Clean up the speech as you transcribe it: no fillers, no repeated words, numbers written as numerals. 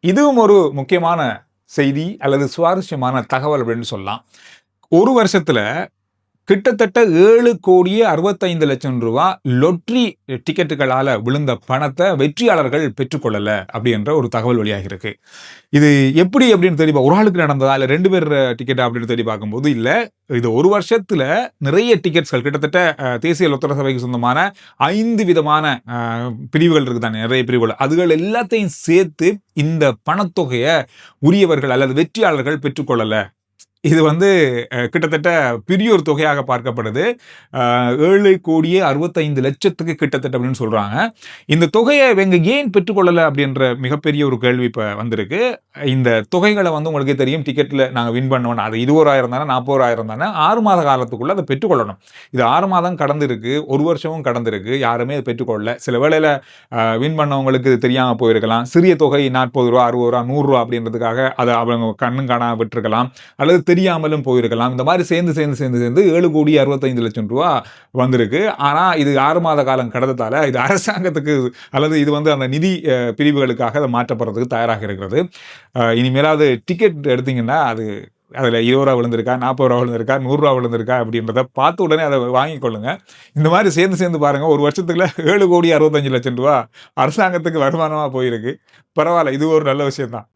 இதுவும் ஒரு முக்கியமான செய்தி அல்லது சுவாரஸ்யமான தகவல் அப்படின்னு சொல்லலாம். ஒரு வருஷத்துல கிட்டத்தட்ட 7,65,00,000 ரூபா லொட்டரி டிக்கெட்டுகளால விழுந்த பணத்த வெற்றியாளர்கள் பெற்றுக்கொள்ளல அப்படின்ற ஒரு தகவல் வெளியாகியிருக்கு. இது எப்படி அப்படின்னு தேடி ஒரு ஆளுக்கு நடந்ததா? இல்ல 2 பேர் டிக்கெட்டா அப்படின்னு தேடி பார்க்கும்போது இல்ல. இது ஒரு வருஷத்துல நிறைய டிக்கெட்ஸ்கள் கிட்டத்தட்ட தேசிய லொத்தர சபைக்கு சொந்தமான 5 விதமான பிரிவுகள் இருக்கு தானே, நிறைய பிரிவுகள். அதுகள் எல்லாத்தையும் சேர்த்து இந்த பணத்தொகைய உரியவர்கள் அல்லது வெற்றியாளர்கள் பெற்றுக்கொள்ளல. இது வந்து கிட்டத்தட்ட பெரிய ஒரு தொகையாக பார்க்கப்படுது. 7,65,00,000 கிட்டத்தட்ட அப்படின்னு சொல்றாங்க. இந்த தொகையை இவங்க ஏன் பெற்றுக்கொள்ளல அப்படின்ற மிகப்பெரிய ஒரு கேள்வி இப்ப வந்திருக்கு. இந்த தொகைகளை வந்து உங்களுக்கே தெரியும், டிக்கெட்ல நாங்க வின் பண்ணோம்னா அது 20,000 தானே, 40,000 தானே, 6 மாத காலத்துக்குள்ள அதை பெற்றுக்கொள்ளணும். இது 6 மாதம் கடந்திருக்கு, 1 வருஷமும் கடந்திருக்கு, யாருமே அதை பெற்றுக்கொள்ளல. சில வேளையில வின் பண்ணவங்களுக்கு இது தெரியாம போயிருக்கலாம். சிறிய தொகை ரூ. 40 ரூ. 60 ரூ. 100 அப்படின்றதுக்காக அதை அவங்க கண்ணும் காணாம விட்டுருக்கலாம். அல்லது தெரியாமலும் போயிருக்கலாம். இந்த மாதிரி சேர்ந்து 7,65,00,000 ரூபா வந்திருக்கு. ஆனா இது 6 மாத காலம் கடந்ததால இது அரசாங்கத்துக்கு அல்லது இது வந்து அந்த நிதி பிரிவுகளுக்காக அதை மாற்றப்படுறதுக்கு தயாராக இருக்கிறது. இனிமேலாவது டிக்கெட் எடுத்தீங்கன்னா அதில் 20 ரூபா விழுந்திருக்கா, 40 ரூபா விழுந்திருக்கா, 100 ரூபா விழுந்திருக்கா அப்படின்றத பார்த்து உடனே அதை வாங்கிக் கொள்ளுங்க. இந்த மாதிரி சேர்ந்து பாருங்க. ஒரு வருஷத்துக்குள்ள 7,65,00,000 ரூபா அரசாங்கத்துக்கு வருமானமா போயிருக்கு. பரவாயில்ல, இது ஒரு நல்ல விஷயம் தான்.